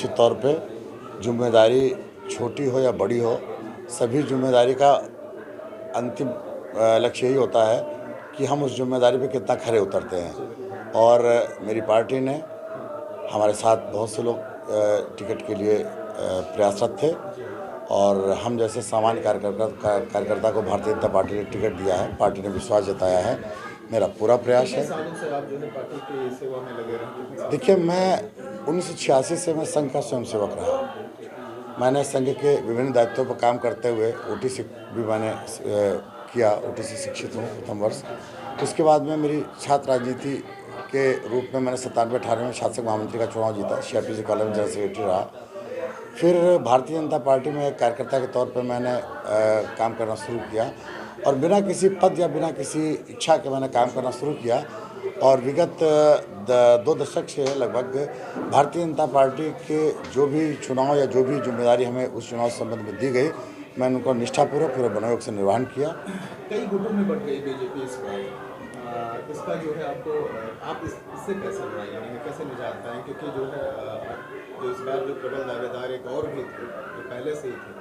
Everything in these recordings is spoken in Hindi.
निश्चित तौर पे जिम्मेदारी छोटी हो या बड़ी हो, सभी जिम्मेदारी का अंतिम लक्ष्य यही होता है कि हम उस जिम्मेदारी पे कितना खरे उतरते हैं। और मेरी पार्टी ने हमारे साथ बहुत से लोग टिकट के लिए प्रयासरत थे और हम जैसे सामान्य कार्यकर्ता को भारतीय जनता पार्टी ने टिकट दिया है। पार्टी ने विश्वास जताया है। मेरा पूरा प्रयास है। देखिए, मैं 1986 से मैं संघ का स्वयंसेवक रहा। मैंने संघ के विभिन्न दायित्वों पर काम करते हुए ओटीसी भी मैंने किया। ओटीसी शिक्षित हूँ प्रथम वर्ष। उसके बाद में मेरी छात्र राजनीति के रूप में मैंने 97-98 में शासक महामंत्री का चुनाव जीता। CRPC कॉलेज में जनरल सेक्रेटरी रहा। फिर भारतीय जनता पार्टी में एक कार्यकर्ता के तौर पर मैंने काम करना शुरू किया और बिना किसी पद या बिना किसी इच्छा के मैंने काम करना शुरू किया। और विगत 2 दशक से लगभग भारतीय जनता पार्टी के जो भी चुनाव या जो भी जिम्मेदारी हमें उस चुनाव से संबंध में दी गई, मैंने उनको निष्ठापूर्वक पूरे मनोयोग से निर्वहन किया। कई गुटों में बढ़ गई बीजेपी इस बार। इसका जो है आपको आप इससे कैसे लड़ाई कैसे निजात पाएँ, क्योंकि जो है जो इस बार जो प्रबल दावेदार एक और भी थे जो पहले से ही थे।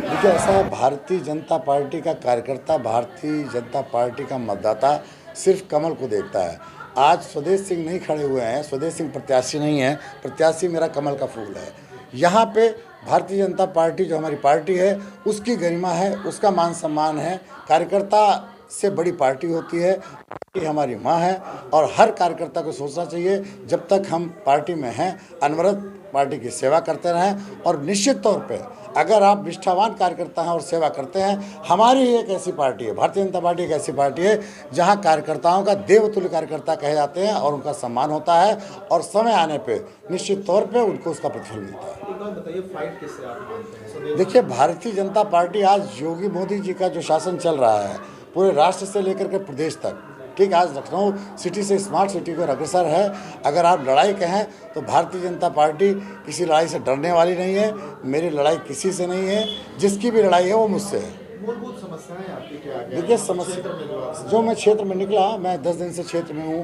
देखिए, ऐसा भारतीय जनता पार्टी का कार्यकर्ता, भारतीय जनता पार्टी का मतदाता सिर्फ कमल को देखता है। आज स्वदेश सिंह नहीं खड़े हुए हैं, स्वदेश सिंह प्रत्याशी नहीं है, प्रत्याशी मेरा कमल का फूल है। यहाँ पे भारतीय जनता पार्टी जो हमारी पार्टी है उसकी गरिमा है, उसका मान सम्मान है। कार्यकर्ता से बड़ी पार्टी होती है, पार्टी हमारी माँ है और हर कार्यकर्ता को सोचना चाहिए जब तक हम पार्टी में हैं अनवरत पार्टी की सेवा करते रहें। और निश्चित तौर पे अगर आप निष्ठावान कार्यकर्ता हैं और सेवा करते हैं, हमारी ही एक ऐसी पार्टी है, भारतीय जनता पार्टी एक ऐसी पार्टी है जहां कार्यकर्ताओं का देवतुल्य कार्यकर्ता कहे जाते हैं और उनका सम्मान होता है और समय आने पे निश्चित तौर पे उनको उसका प्रतिफल मिलता है। एक बात बताइए, फाइट किससे आप मानते हैं? देखिए, भारतीय जनता पार्टी आज योगी मोदी जी का जो शासन चल रहा है पूरे राष्ट्र से लेकर के प्रदेश तक, ठीक, आज लखनऊ सिटी से स्मार्ट सिटी को अग्रसर है। अगर आप लड़ाई कहें तो भारतीय जनता पार्टी किसी लड़ाई से डरने वाली नहीं है। मेरी लड़ाई किसी से नहीं है, जिसकी भी लड़ाई है वो मुझसे है। मूलभूत समस्याएं आपकी क्या है? देखिए, समस्या जो मैं क्षेत्र में निकला, मैं 10 दिन से क्षेत्र में हूँ,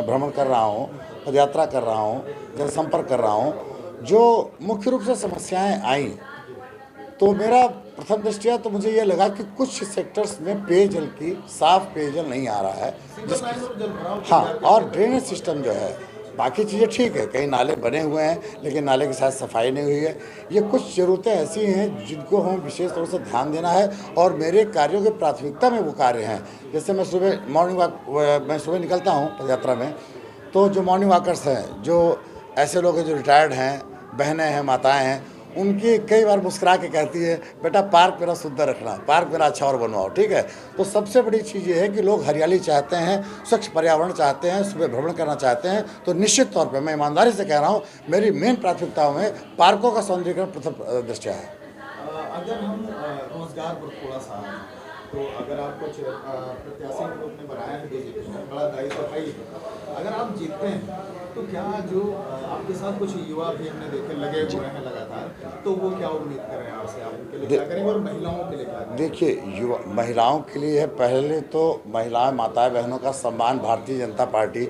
भ्रमण कर रहा हूँ, पदयात्रा कर रहा हूँ, जनसंपर्क कर रहा हूँ। जो मुख्य रूप से समस्याएँ आई तो मेरा प्रथम दृष्टिया तो मुझे ये लगा कि कुछ सेक्टर्स में पेयजल की साफ पेयजल नहीं आ रहा है, हाँ, और ड्रेनेज सिस्टम जो है, बाकी चीज़ें ठीक है, कई नाले बने हुए हैं लेकिन नाले के साथ सफाई नहीं हुई है। ये कुछ ज़रूरतें ऐसी हैं जिनको हम विशेष तौर से ध्यान देना है और मेरे कार्यों की प्राथमिकता में वो कार्य हैं। जैसे मैं सुबह मॉर्निंग वॉक, मैं सुबह निकलता हूँ पदयात्रा में, तो जो मॉर्निंग वॉकर्स हैं, जो ऐसे लोग हैं जो रिटायर्ड हैं, बहनें हैं, माताएँ हैं, उनकी कई बार मुस्कुरा के कहती है, बेटा पार्क मेरा सुंदर रखना, पार्क मेरा अच्छा और बनवाओ, ठीक है। तो सबसे बड़ी चीज़ ये है कि लोग हरियाली चाहते हैं, स्वच्छ पर्यावरण चाहते हैं, सुबह भ्रमण करना चाहते हैं। तो निश्चित तौर पे मैं ईमानदारी से कह रहा हूँ, मेरी मेन प्राथमिकताओं में पार्कों का सौंदर्यीकरण प्रथम दृष्टया है। अगर हम रोजगार पर थोड़ा सा, तो अगर आप कुछ प्रत्याशी के रूप में बनाया है बीजेपी ने, बड़ा दायित्व है ही। अगर आप जीतते हैं तो क्या जो आपके साथ कुछ युवा भी हमने देखे लगे हुए हैं लगातार, तो वो क्या उम्मीद कर रहे हैं आपसे? आप उनके लिए क्या करेंगे और महिलाओं के लिए क्या करेंगे? देखिए, युवा महिलाओं के लिए है, पहले तो महिलाएं, माताएं, बहनों का सम्मान भारतीय जनता पार्टी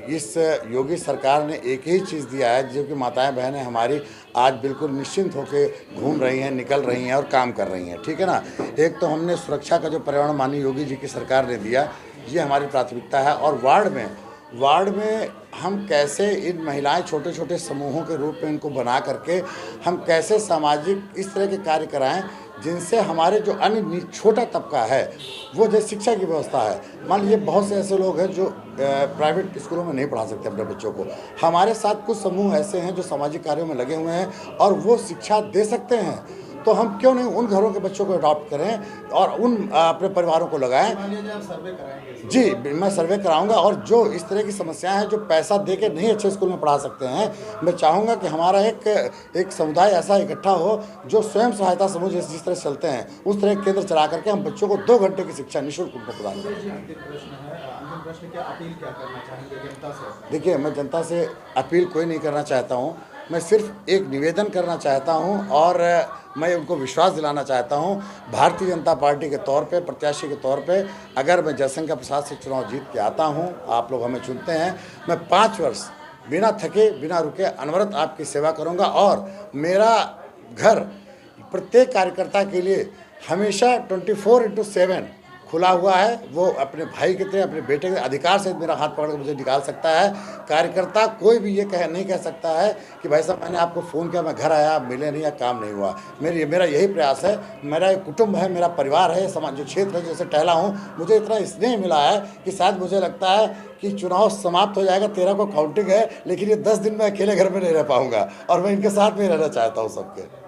इस योगी सरकार ने एक ही चीज़ दिया है, जो कि माताएं बहनें हमारी आज बिल्कुल निश्चिंत होकर घूम रही हैं, निकल रही हैं और काम कर रही हैं, ठीक है ना। एक तो हमने सुरक्षा का जो पर्यावरण माननीय योगी जी की सरकार ने दिया, ये हमारी प्राथमिकता है। और वार्ड में हम कैसे इन महिलाएं छोटे छोटे समूहों के रूप में इनको बना करके हम कैसे सामाजिक इस तरह के कार्य कराएं जिनसे हमारे जो अन्य छोटा तबका है, वो जैसे शिक्षा की व्यवस्था है, मान लीजिए बहुत से ऐसे लोग हैं जो प्राइवेट स्कूलों में नहीं पढ़ा सकते अपने बच्चों को, हमारे साथ कुछ समूह ऐसे हैं जो सामाजिक कार्यों में लगे हुए हैं और वो शिक्षा दे सकते हैं। तो हम क्यों नहीं उन घरों के बच्चों को अडॉप्ट करें और उन अपने परिवारों को लगाएं। सर्वे कराएंगे? जी, मैं सर्वे कराऊंगा। और जो इस तरह की समस्याएं हैं, जो पैसा दे के नहीं अच्छे स्कूल में पढ़ा सकते हैं, मैं चाहूँगा कि हमारा एक समुदाय ऐसा इकट्ठा हो जो स्वयं सहायता समूह जिस तरह चलते हैं उस तरह केंद्र चला करके हम बच्चों को 2 घंटे की शिक्षा निःशुल्क उनको प्रदान करें। देखिए, मैं जनता से अपील कोई नहीं करना चाहता हूँ, मैं सिर्फ एक निवेदन करना चाहता हूँ और मैं उनको विश्वास दिलाना चाहता हूं, भारतीय जनता पार्टी के तौर पे, प्रत्याशी के तौर पे, अगर मैं जयशंकर प्रसाद से चुनाव जीत के आता हूं, आप लोग हमें चुनते हैं, मैं 5 वर्ष बिना थके बिना रुके अनवरत आपकी सेवा करूंगा और मेरा घर प्रत्येक कार्यकर्ता के लिए हमेशा 24/7 खुला हुआ है। वो अपने भाई की तरह, अपने बेटे के अधिकार से मेरा हाथ पकड़ कर मुझे निकाल सकता है। कार्यकर्ता कोई भी ये नहीं कह सकता है कि भाई साहब मैंने आपको फ़ोन किया, मैं घर आया, आप मिले नहीं या काम नहीं हुआ। मेरा यही प्रयास है, मेरा एक कुटुंब है, मेरा परिवार है, समाज जो क्षेत्र है जैसे टहला हूँ, मुझे इतना स्नेह मिला है कि शायद मुझे लगता है कि चुनाव समाप्त हो जाएगा, 13 को काउंटिंग है, लेकिन ये 10 दिन मैं अकेले घर में नहीं रह पाऊँगा और मैं इनके साथ में रहना चाहता हूँ सबके।